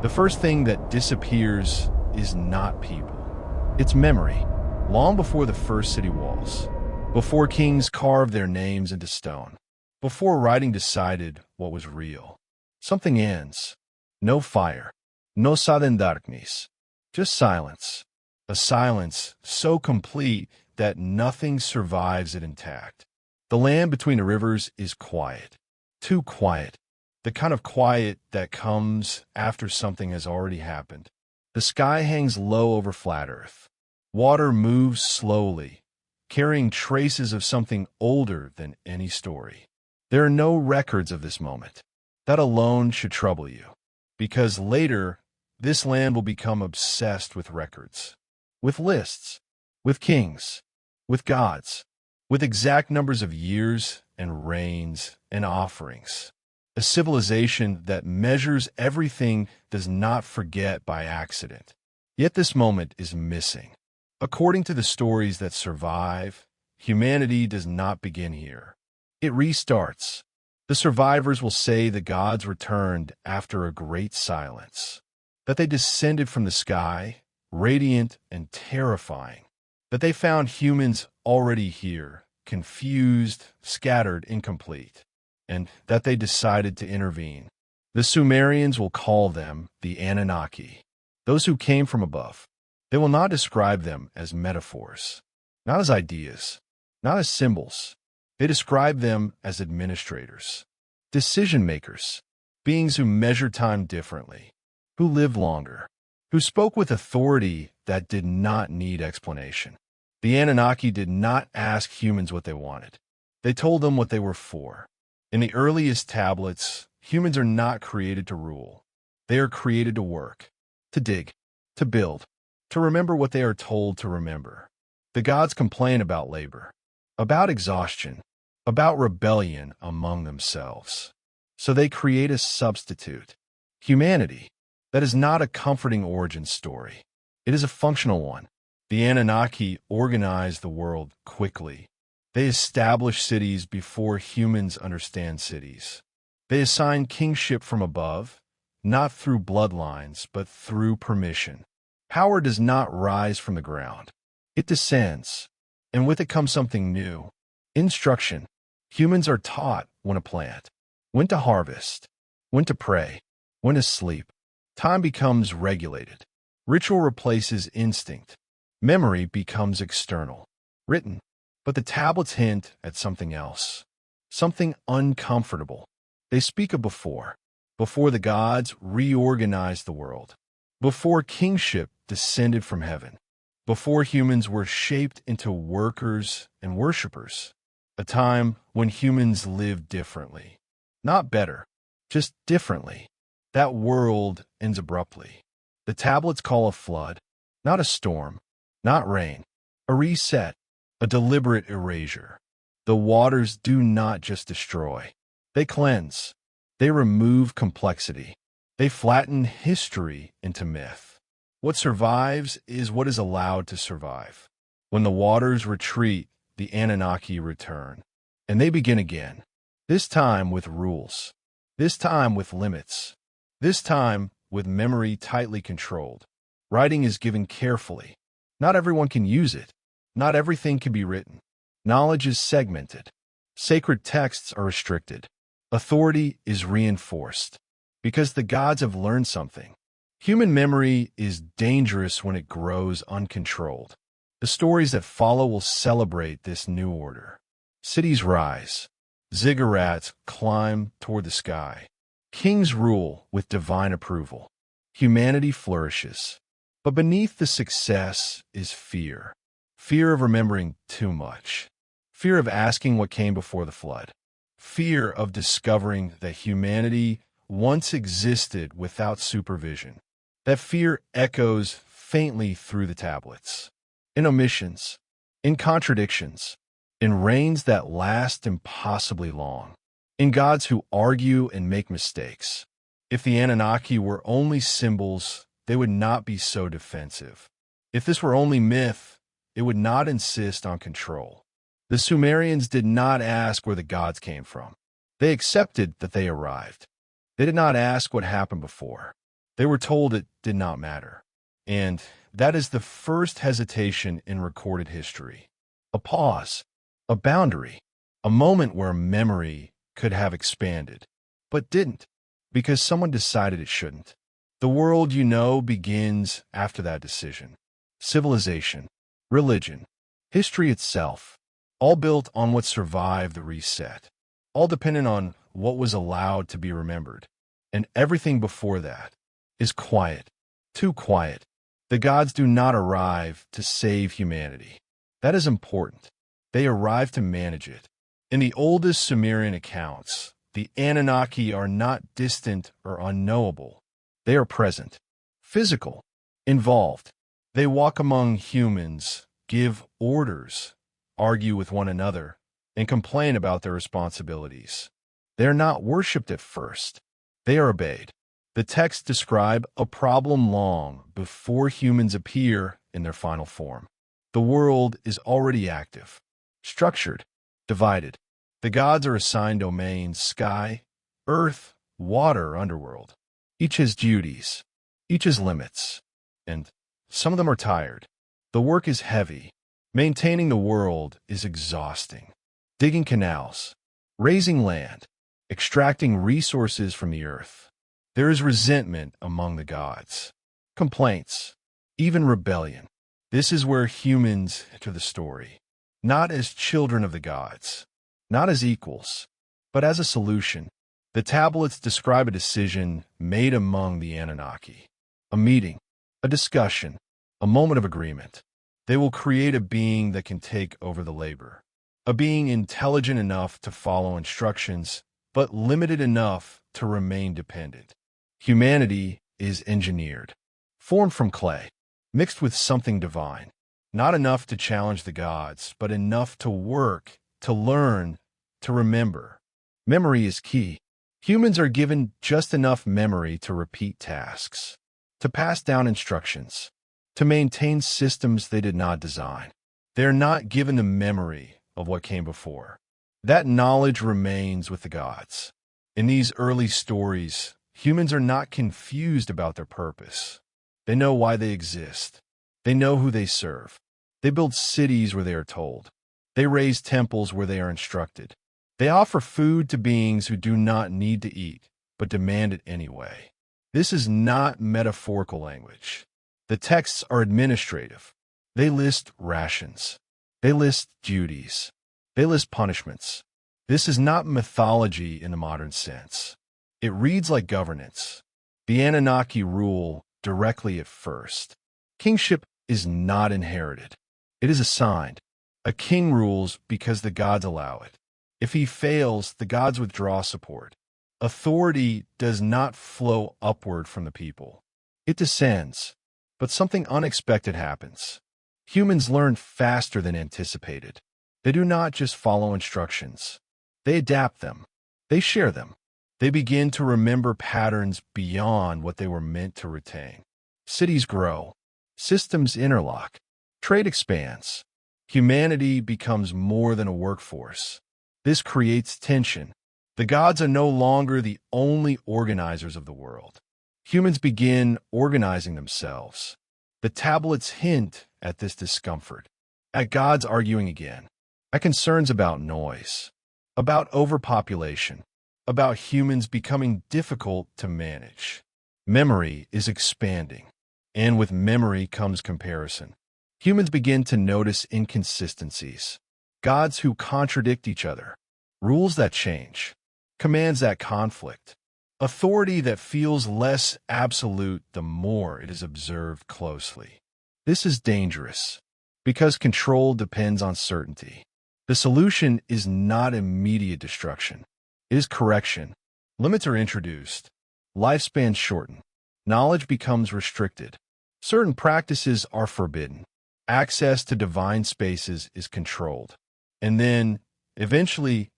The first thing that disappears is not people. It's memory, long before the first city walls, before kings carved their names into stone, before writing decided what was real. Something ends. No fire, no sudden darkness, just silence. A silence so complete that nothing survives it intact. The land between the rivers is quiet, too quiet. The kind of quiet that comes after something has already happened. The sky hangs low over flat Earth. Water moves slowly, carrying traces of something older than any story. There are no records of this moment. That alone should trouble you, because later, this land will become obsessed with records, with lists, with kings, with gods, with exact numbers of years and reigns and offerings. A civilization that measures everything does not forget by accident. Yet this moment is missing. According to the stories that survive, humanity does not begin here. It restarts. The survivors will say the gods returned after a great silence, that they descended from the sky, radiant and terrifying, that they found humans already here, confused, scattered, incomplete, and that they decided to intervene. The Sumerians will call them the Anunnaki, those who came from above. They will not describe them as metaphors, not as ideas, not as symbols. They describe them as administrators, decision-makers, beings who measure time differently, who lived longer, who spoke with authority that did not need explanation. The Anunnaki did not ask humans what they wanted. They told them what they were for. In the earliest tablets, humans are not created to rule. They are created to work, to dig, to build, to remember what they are told to remember. The gods complain about labor, about exhaustion, about rebellion among themselves. So they create a substitute, humanity, that is not a comforting origin story. It is a functional one. The Anunnaki organize the world quickly. They establish cities before humans understand cities. They assign kingship from above, not through bloodlines, but through permission. Power does not rise from the ground. It descends, and with it comes something new. Instruction. Humans are taught when to plant, when to harvest, when to pray, when to sleep. Time becomes regulated. Ritual replaces instinct. Memory becomes external, written. But the tablets hint at something else, something uncomfortable. They speak of before the gods reorganized the world, before kingship descended from heaven, before humans were shaped into workers and worshipers, a time when humans lived differently. Not better, just differently. That world ends abruptly. The tablets call a flood, not a storm, not rain, a reset. A deliberate erasure. The waters do not just destroy. They cleanse. They remove complexity. They flatten history into myth. What survives is what is allowed to survive. When the waters retreat, the Anunnaki return. And they begin again. This time with rules. This time with limits. This time with memory tightly controlled. Writing is given carefully. Not everyone can use it. Not everything can be written. Knowledge is segmented. Sacred texts are restricted. Authority is reinforced. Because the gods have learned something. Human memory is dangerous when it grows uncontrolled. The stories that follow will celebrate this new order. Cities rise. Ziggurats climb toward the sky. Kings rule with divine approval. Humanity flourishes. But beneath the success is fear. Fear of remembering too much. Fear of asking what came before the flood. Fear of discovering that humanity once existed without supervision. That fear echoes faintly through the tablets. In omissions, in contradictions, in reigns that last impossibly long, in gods who argue and make mistakes. If the Anunnaki were only symbols, they would not be so defensive. If this were only myth, it would not insist on control. The Sumerians did not ask where the gods came from. They accepted that they arrived. They did not ask what happened before. They were told it did not matter. And that is the first hesitation in recorded history. A pause, a boundary, a moment where memory could have expanded, but didn't, because someone decided it shouldn't. The world you know begins after that decision. Civilization, religion, history itself, all built on what survived the reset, all dependent on what was allowed to be remembered. And everything before that is quiet, too quiet. The gods do not arrive to save humanity. That is important. They arrive to manage it. In the oldest Sumerian accounts, the Anunnaki are not distant or unknowable. They are present, physical, involved. They walk among humans, give orders, argue with one another, and complain about their responsibilities. They are not worshipped at first. They are obeyed. The texts describe a problem long before humans appear in their final form. The world is already active, structured, divided. The gods are assigned domains: sky, earth, water, underworld. Each has duties. Each has limits. And some of them are tired. The work is heavy. Maintaining the world is exhausting. Digging canals, raising land, extracting resources from the earth. There is resentment among the gods, complaints, even rebellion. This is where humans enter the story, not as children of the gods, not as equals, but as a solution. The tablets describe a decision made among the Anunnaki, a meeting, a discussion, a moment of agreement. They will create a being that can take over the labor, a being intelligent enough to follow instructions, but limited enough to remain dependent. Humanity is engineered, formed from clay, mixed with something divine, not enough to challenge the gods, but enough to work, to learn, to remember. Memory is key. Humans are given just enough memory to repeat tasks, to pass down instructions, to maintain systems they did not design. They are not given the memory of what came before. That knowledge remains with the gods. In these early stories, humans are not confused about their purpose. They know why they exist. They know who they serve. They build cities where they are told. They raise temples where they are instructed. They offer food to beings who do not need to eat, but demand it anyway. This is not metaphorical language. The texts are administrative. They list rations. They list duties. They list punishments. This is not mythology in the modern sense. It reads like governance. The Anunnaki rule directly at first. Kingship is not inherited. It is assigned. A king rules because the gods allow it. If he fails, the gods withdraw support. Authority does not flow upward from the people. It descends. But something unexpected happens. Humans learn faster than anticipated. They do not just follow instructions. They adapt them. They share them. They begin to remember patterns beyond what they were meant to retain. Cities grow. Systems interlock. Trade expands. Humanity becomes more than a workforce. This creates tension. The gods are no longer the only organizers of the world. Humans begin organizing themselves. The tablets hint at this discomfort, at gods arguing again, at concerns about noise, about overpopulation, about humans becoming difficult to manage. Memory is expanding, and with memory comes comparison. Humans begin to notice inconsistencies, gods who contradict each other, rules that change, commands that conflict, authority that feels less absolute the more it is observed closely. This is dangerous, because control depends on certainty. The solution is not immediate destruction. It is correction. Limits are introduced. Lifespans shorten. Knowledge becomes restricted. Certain practices are forbidden. Access to divine spaces is controlled. And then, eventually,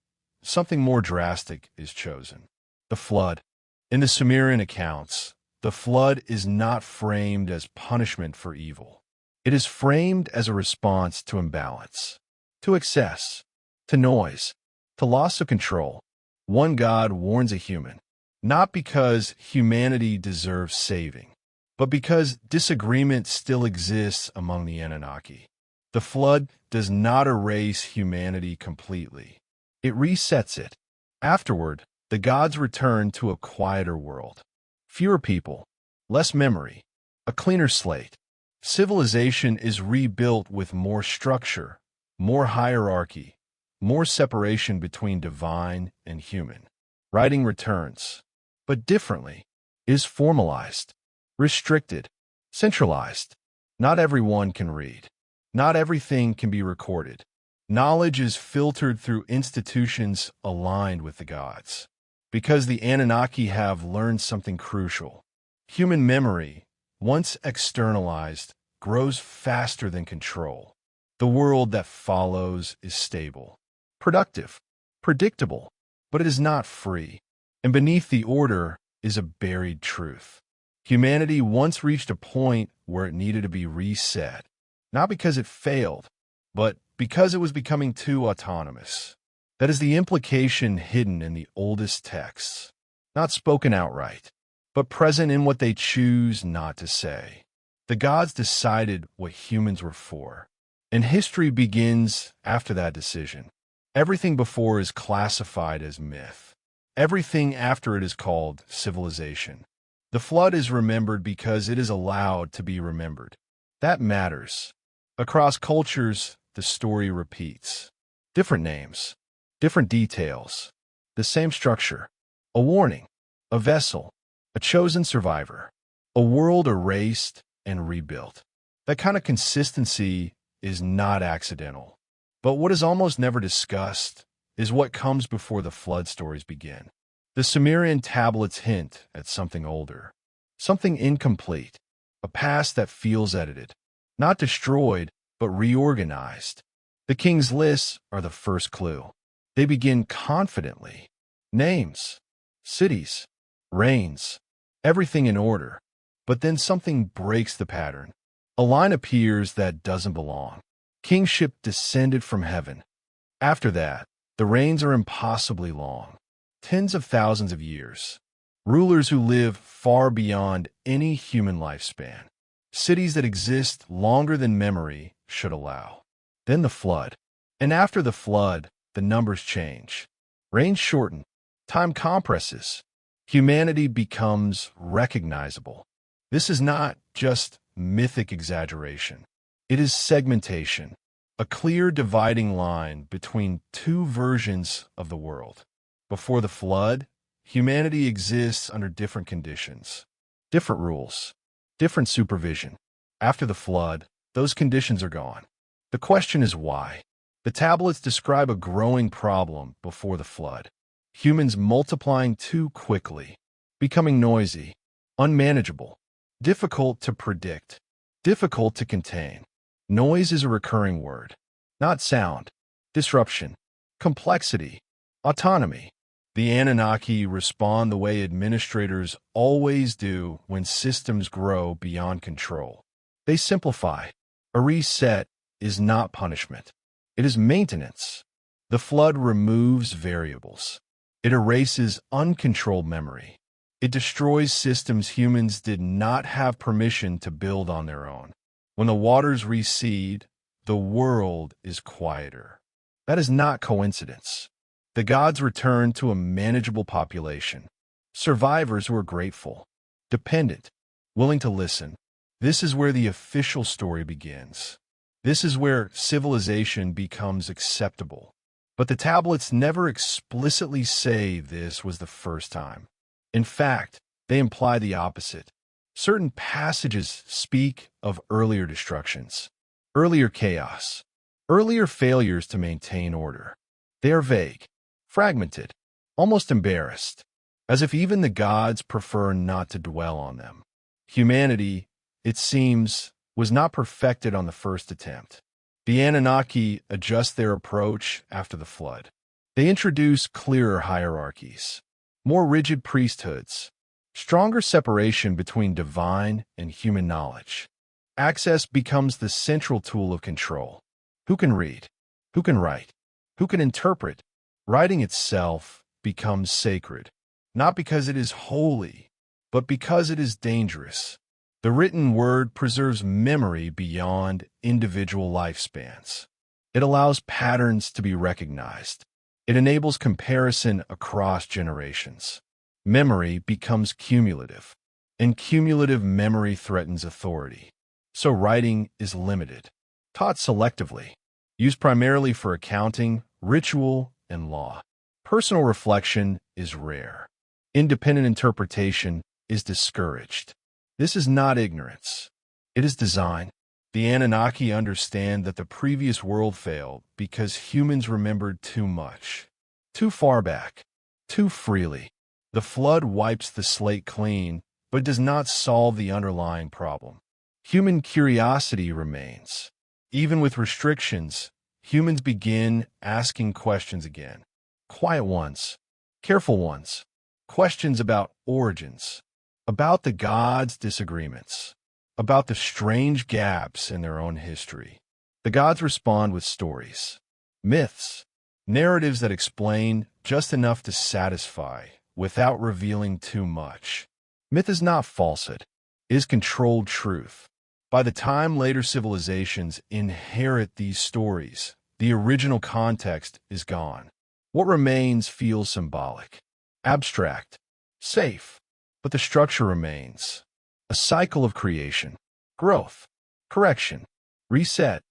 something more drastic is chosen. The flood. In the Sumerian accounts, the flood is not framed as punishment for evil. It is framed as a response to imbalance, to excess, to noise, to loss of control. One god warns a human. not because humanity deserves saving, but because disagreement still exists among the Anunnaki. The flood does not erase humanity completely. It resets it. Afterward, the gods return to a quieter world. Fewer people, less memory, a cleaner slate. Civilization is rebuilt with more structure, more hierarchy, more separation between divine and human. Writing returns, but differently, is formalized, restricted, centralized. Not everyone can read. Not everything can be recorded. Knowledge is filtered through institutions aligned with the gods. Because the Anunnaki have learned something crucial. Human memory, once externalized, grows faster than control. The world that follows is stable, productive, predictable, but it is not free. And beneath the order is a buried truth. Humanity once reached a point where it needed to be reset, not because it failed, but because it was becoming too autonomous. That is the implication hidden in the oldest texts, not spoken outright, but present in what they choose not to say. The gods decided what humans were for, and history begins after that decision. Everything before is classified as myth. Everything after it is called civilization. The flood is remembered because it is allowed to be remembered. That matters. Across cultures, the story repeats. Different names, different details, the same structure. A warning, a vessel, a chosen survivor, a world erased and rebuilt. That kind of consistency is not accidental. But what is almost never discussed is what comes before the flood stories begin. The Sumerian tablets hint at something older, something incomplete, a past that feels edited, not destroyed, but reorganized. The king's lists are the first clue. They begin confidently. Names, cities, reigns, everything in order. But then something breaks the pattern. A line appears that doesn't belong. Kingship descended from heaven. After that, the reigns are impossibly long. Tens of thousands of years. Rulers who live far beyond any human lifespan. Cities that exist longer than memory should allow. Then the flood. And after the flood, the numbers change. Reigns shorten. Time compresses. Humanity becomes recognizable. This is not just mythic exaggeration. It is segmentation, a clear dividing line between two versions of the world. Before the flood, humanity exists under different conditions, different rules, different supervision. After the flood, those conditions are gone. The question is why. The tablets describe a growing problem before the flood. Humans multiplying too quickly, becoming noisy, unmanageable, difficult to predict, difficult to contain. Noise is a recurring word, not sound, disruption, complexity, autonomy. The Anunnaki respond the way administrators always do when systems grow beyond control. They simplify. A reset is not punishment. It is maintenance. The flood removes variables. It erases uncontrolled memory. It destroys systems humans did not have permission to build on their own. When the waters recede, the world is quieter. That is not coincidence. The gods return to a manageable population. Survivors who are grateful, dependent, willing to listen. This is where the official story begins. This is where civilization becomes acceptable. But the tablets never explicitly say this was the first time. In fact, they imply the opposite. Certain passages speak of earlier destructions, earlier chaos, earlier failures to maintain order. They are vague, fragmented, almost embarrassed, as if even the gods prefer not to dwell on them. Humanity, it seems, was not perfected on the first attempt. The Anunnaki adjust their approach after the flood. They introduce clearer hierarchies, more rigid priesthoods, stronger separation between divine and human knowledge. Access becomes the central tool of control. Who can read? Who can write? Who can interpret? Writing itself becomes sacred, not because it is holy, but because it is dangerous. The written word preserves memory beyond individual lifespans. It allows patterns to be recognized. It enables comparison across generations. Memory becomes cumulative, and cumulative memory threatens authority. So writing is limited, taught selectively, used primarily for accounting, ritual, and law. Personal reflection is rare. Independent interpretation is discouraged. This is not ignorance. It is design. The Anunnaki understand that the previous world failed because humans remembered too much, too far back, too freely. The flood wipes the slate clean, but does not solve the underlying problem. Human curiosity remains. Even with restrictions, humans begin asking questions again. Quiet ones, careful ones, questions about origins, about the gods' disagreements, about the strange gaps in their own history. The gods respond with stories, myths, narratives that explain just enough to satisfy without revealing too much. Myth is not falsehood, it is controlled truth. By the time later civilizations inherit these stories, the original context is gone. What remains feels symbolic, abstract, safe, but the structure remains. A cycle of creation, growth, correction, reset.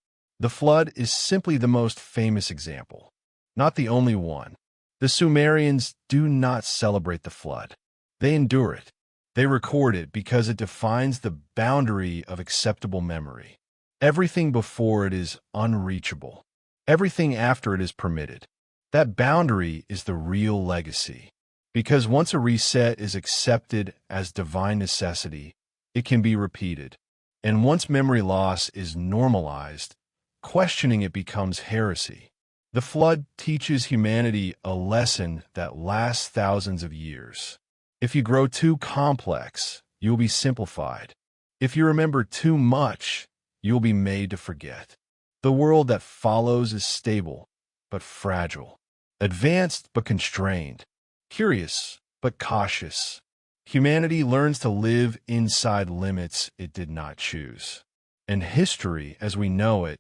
The flood is simply the most famous example, not the only one. The Sumerians do not celebrate the flood. They endure it. They record it because it defines the boundary of acceptable memory. Everything before it is unreachable. Everything after it is permitted. That boundary is the real legacy. Because once a reset is accepted as divine necessity, it can be repeated. And once memory loss is normalized, questioning it becomes heresy. The flood teaches humanity a lesson that lasts thousands of years. If you grow too complex, you will be simplified. If you remember too much, you will be made to forget. The world that follows is stable, but fragile. Advanced, but constrained. Curious, but cautious. Humanity learns to live inside limits it did not choose. And history, as we know it,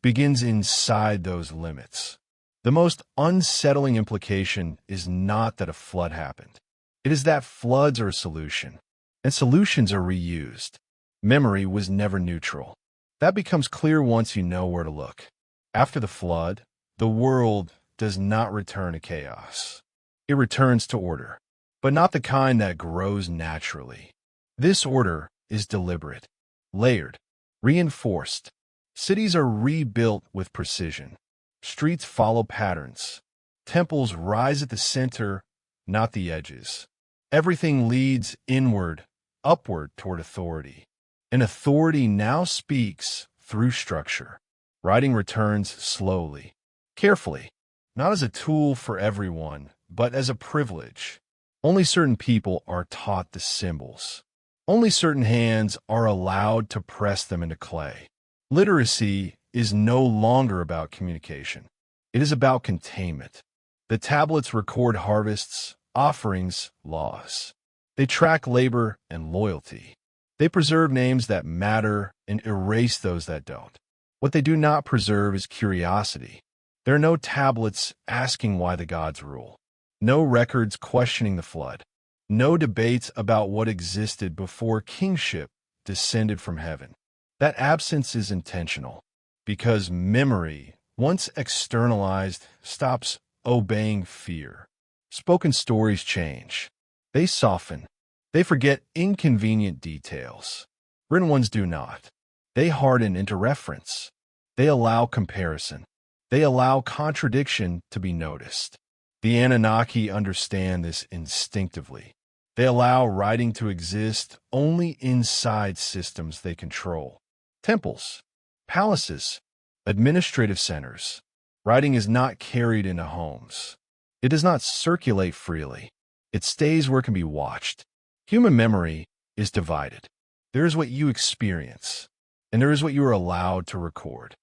begins inside those limits. The most unsettling implication is not that a flood happened. It is that floods are a solution, and solutions are reused. Memory was never neutral. That becomes clear once you know where to look. After the flood, the world does not return to chaos. It returns to order, but not the kind that grows naturally. This order is deliberate, layered, reinforced. Cities are rebuilt with precision. Streets follow patterns. Temples rise at the center, not the edges. Everything leads inward, upward toward authority. And authority now speaks through structure. Writing returns slowly, carefully, not as a tool for everyone, but as a privilege. Only certain people are taught the symbols. Only certain hands are allowed to press them into clay. Literacy is no longer about communication. It is about containment. The tablets record harvests, offerings, laws. They track labor and loyalty. They preserve names that matter and erase those that don't. What they do not preserve is curiosity. There are no tablets asking why the gods rule. No records questioning the flood. No debates about what existed before kingship descended from heaven. That absence is intentional, because memory, once externalized, stops obeying fear. Spoken stories change. They soften. They forget inconvenient details. Written ones do not. They harden into reference. They allow comparison. They allow contradiction to be noticed. The Anunnaki understand this instinctively. They allow writing to exist only inside systems they control. Temples, palaces, administrative centers. Writing is not carried into homes. It does not circulate freely. It stays where it can be watched. Human memory is divided. There is what you experience, and there is what you are allowed to record.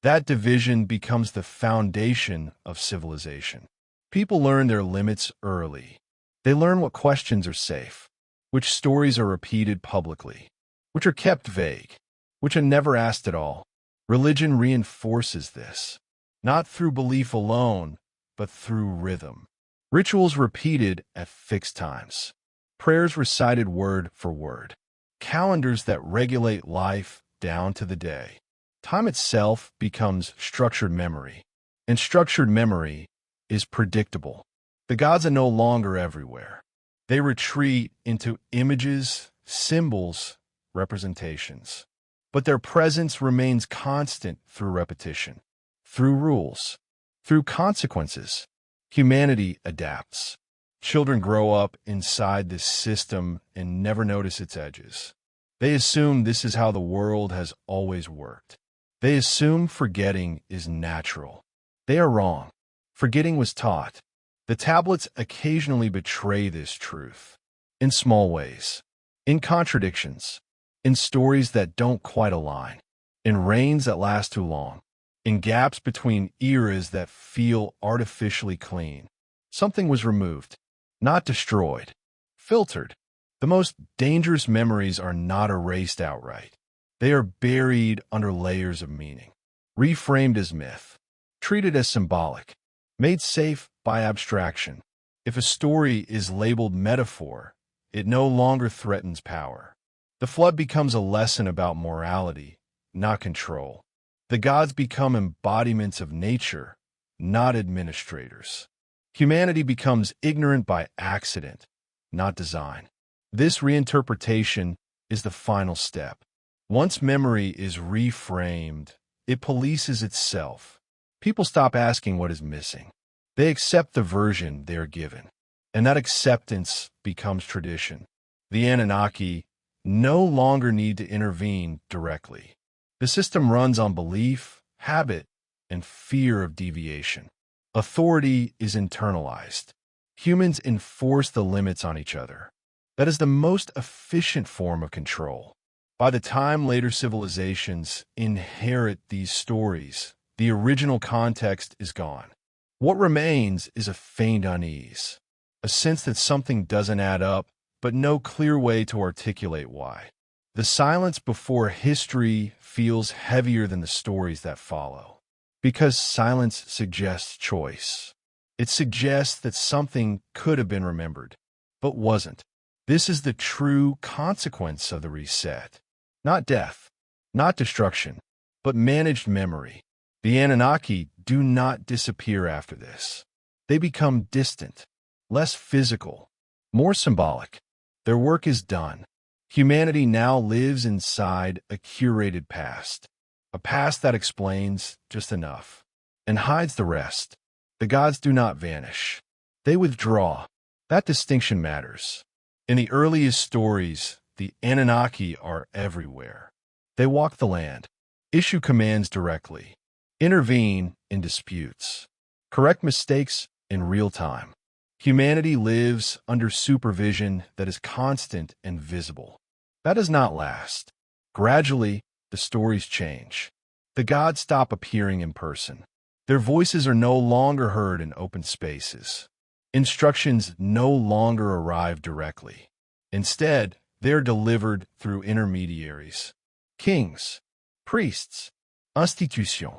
That division becomes the foundation of civilization. People learn their limits early. They learn what questions are safe, which stories are repeated publicly, which are kept vague, which are never asked at all. Religion reinforces this, not through belief alone, but through rhythm. Rituals repeated at fixed times. Prayers recited word for word. Calendars that regulate life down to the day. Time itself becomes structured memory, and structured memory is predictable. The gods are no longer everywhere. They retreat into images, symbols, representations. But their presence remains constant through repetition, through rules, through consequences. Humanity adapts. Children grow up inside this system and never notice its edges. They assume this is how the world has always worked. They assume forgetting is natural. They are wrong. Forgetting was taught. The tablets occasionally betray this truth. In small ways. In contradictions. In stories that don't quite align. In reigns that last too long. In gaps between eras that feel artificially clean. Something was removed. Not destroyed. Filtered. The most dangerous memories are not erased outright. They are buried under layers of meaning. Reframed as myth. Treated as symbolic. Made safe by abstraction. If a story is labeled metaphor, it no longer threatens power. The flood becomes a lesson about morality, not control. The gods become embodiments of nature, not administrators. Humanity becomes ignorant by accident, not design. This reinterpretation is the final step. Once memory is reframed, it polices itself. People stop asking what is missing. They accept the version they are given, and that acceptance becomes tradition. The Anunnaki no longer need to intervene directly. The system runs on belief, habit, and fear of deviation. Authority is internalized. Humans enforce the limits on each other. That is the most efficient form of control. By the time later civilizations inherit these stories, the original context is gone. What remains is a feigned unease, a sense that something doesn't add up, but no clear way to articulate why. The silence before history feels heavier than the stories that follow, because silence suggests choice. It suggests that something could have been remembered, but wasn't. This is the true consequence of the reset. Not death, not destruction, but managed memory. The Anunnaki do not disappear after this. They become distant, less physical, more symbolic. Their work is done. Humanity now lives inside a curated past, a past that explains just enough and hides the rest. The gods do not vanish. They withdraw. That distinction matters. In the earliest stories, the Anunnaki are everywhere. They walk the land, issue commands directly, intervene in disputes, correct mistakes in real time. Humanity lives under supervision that is constant and visible. That does not last. Gradually, the stories change. The gods stop appearing in person. Their voices are no longer heard in open spaces. Instructions no longer arrive directly. Instead, they are delivered through intermediaries. Kings, priests, institution.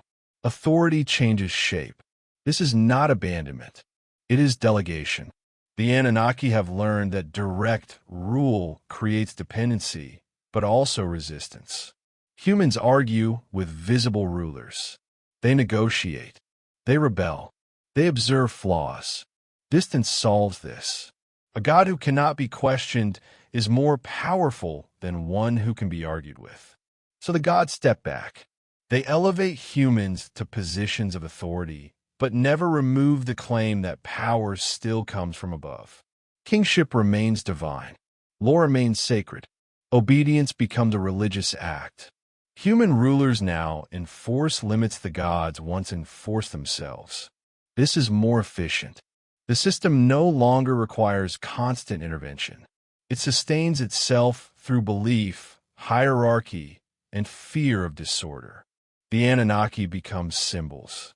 Authority changes shape. This is not abandonment. It is delegation. The Anunnaki have learned that direct rule creates dependency, but also resistance. Humans argue with visible rulers. They negotiate. They rebel. They observe flaws. Distance solves this. A god who cannot be questioned is more powerful than one who can be argued with. So the gods step back. They elevate humans to positions of authority, but never remove the claim that power still comes from above. Kingship remains divine. Law remains sacred. Obedience becomes a religious act. Human rulers now enforce limits the gods once enforced themselves. This is more efficient. The system no longer requires constant intervention. It sustains itself through belief, hierarchy, and fear of disorder. The Anunnaki become symbols.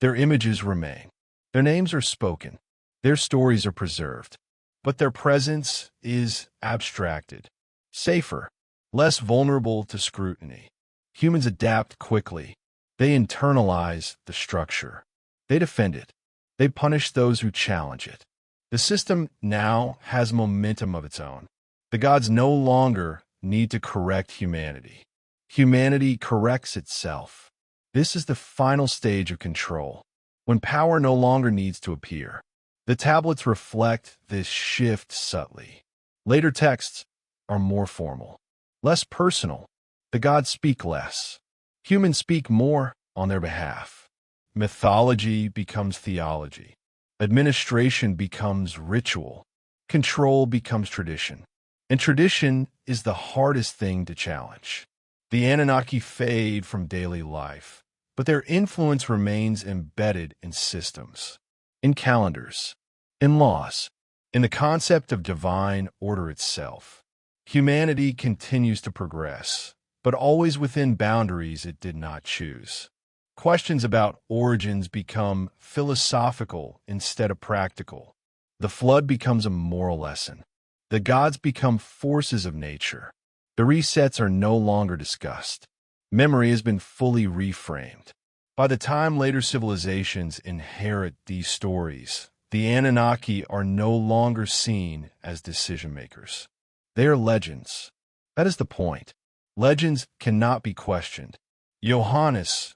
Their images remain. Their names are spoken. Their stories are preserved. but their presence is abstracted, safer, less vulnerable to scrutiny. Humans adapt quickly. They internalize the structure. They defend it. They punish those who challenge it. The system now has momentum of its own. The gods no longer need to correct humanity. Humanity corrects itself. This is the final stage of control, when power no longer needs to appear. The tablets reflect this shift subtly. Later texts are more formal, less personal. The gods speak less. Humans speak more on their behalf. Mythology becomes theology. Administration becomes ritual. Control becomes tradition. And tradition is the hardest thing to challenge. The Anunnaki fade from daily life, but their influence remains embedded in systems, in calendars, in laws, in the concept of divine order itself. Humanity continues to progress, but always within boundaries it did not choose. Questions about origins become philosophical instead of practical. The flood becomes a moral lesson. The gods become forces of nature. The resets are no longer discussed. Memory has been fully reframed. By the time later civilizations inherit these stories, the Anunnaki are no longer seen as decision-makers. They are legends. That is the point. Legends cannot be questioned. Johannes,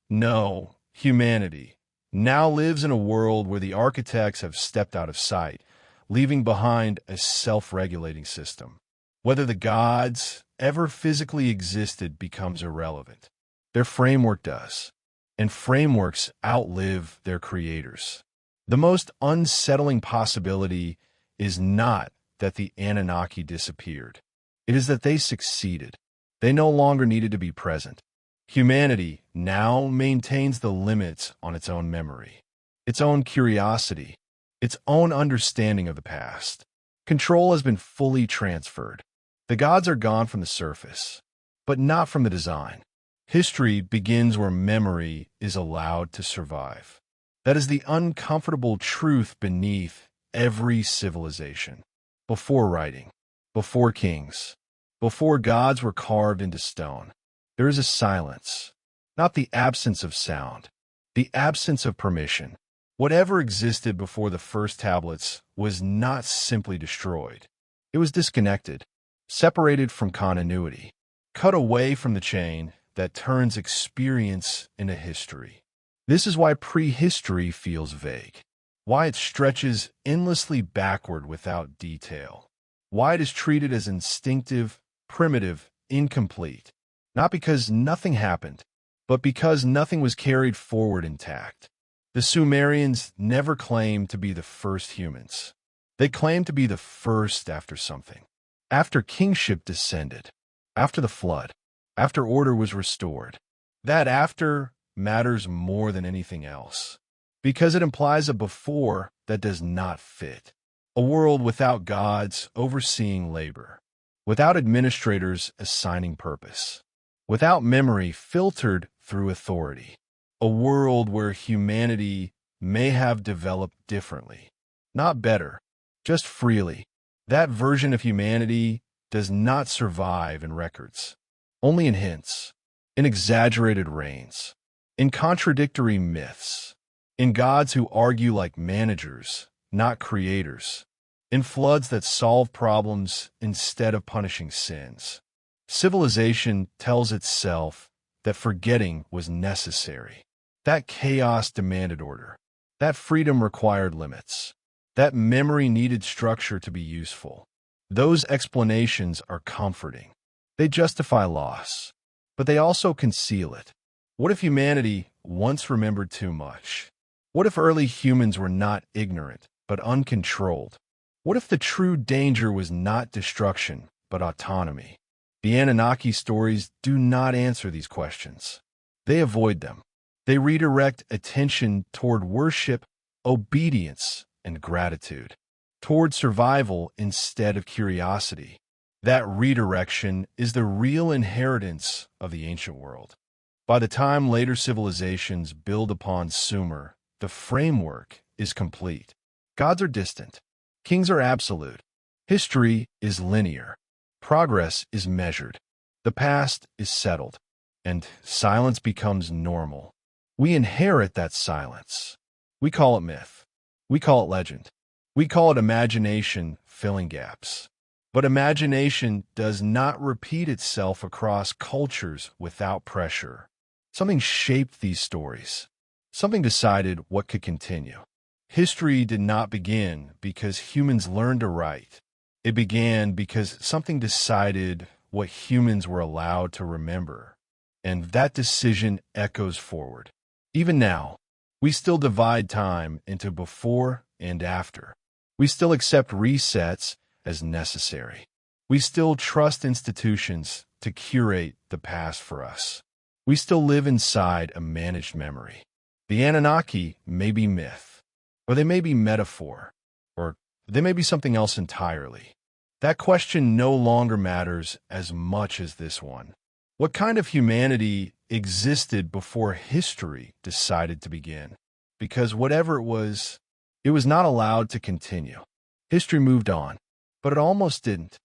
no, humanity, now lives in a world where the architects have stepped out of sight, leaving behind a self-regulating system. Whether the gods ever physically existed becomes irrelevant. Their framework does, and frameworks outlive their creators. The most unsettling possibility is not that the Anunnaki disappeared. It is that they succeeded. They no longer needed to be present. Humanity now maintains the limits on its own memory, its own curiosity, its own understanding of the past. Control has been fully transferred. The gods are gone from the surface, but not from the design. History begins where memory is allowed to survive. That is the uncomfortable truth beneath every civilization. Before writing, before kings, before gods were carved into stone, there is a silence, not the absence of sound, the absence of permission. Whatever existed before the first tablets was not simply destroyed. It was disconnected, separated from continuity, cut away from the chain that turns experience into history. This is why prehistory feels vague, why it stretches endlessly backward without detail, why it is treated as instinctive, primitive, incomplete, not because nothing happened, but because nothing was carried forward intact. The Sumerians never claimed to be the first humans. They claimed to be the first after something. After kingship descended, after the flood, after order was restored. That after matters more than anything else, because it implies a before that does not fit. A world without gods overseeing labor, without administrators assigning purpose, without memory filtered through authority. A world where humanity may have developed differently, not better, just freely. That version of humanity does not survive in records, only in hints, in exaggerated reigns, in contradictory myths, in gods who argue like managers, not creators, in floods that solve problems instead of punishing sins. Civilization tells itself that forgetting was necessary. That chaos demanded order. That freedom required limits. That memory needed structure to be useful. Those explanations are comforting. They justify loss, but they also conceal it. What if humanity once remembered too much? What if early humans were not ignorant, but uncontrolled? What if the true danger was not destruction, but autonomy? The Anunnaki stories do not answer these questions. They avoid them. They redirect attention toward worship, obedience, and gratitude, toward survival instead of curiosity. That redirection is the real inheritance of the ancient world. By the time later civilizations build upon Sumer, the framework is complete. Gods are distant. Kings are absolute. History is linear. Progress is measured. The past is settled, and silence becomes normal. We inherit that silence. We call it myth. We call it legend. We call it imagination filling gaps. But imagination does not repeat itself across cultures without pressure. Something shaped these stories. Something decided what could continue. History did not begin because humans learned to write. It began because something decided what humans were allowed to remember. And that decision echoes forward. Even now, we still divide time into before and after. We still accept resets as necessary. We still trust institutions to curate the past for us. We still live inside a managed memory. The Anunnaki may be myth, or they may be metaphor, or they may be something else entirely. That question no longer matters as much as this one. What kind of humanity existed before history decided to begin? Because whatever it was not allowed to continue. History moved on, but it almost didn't.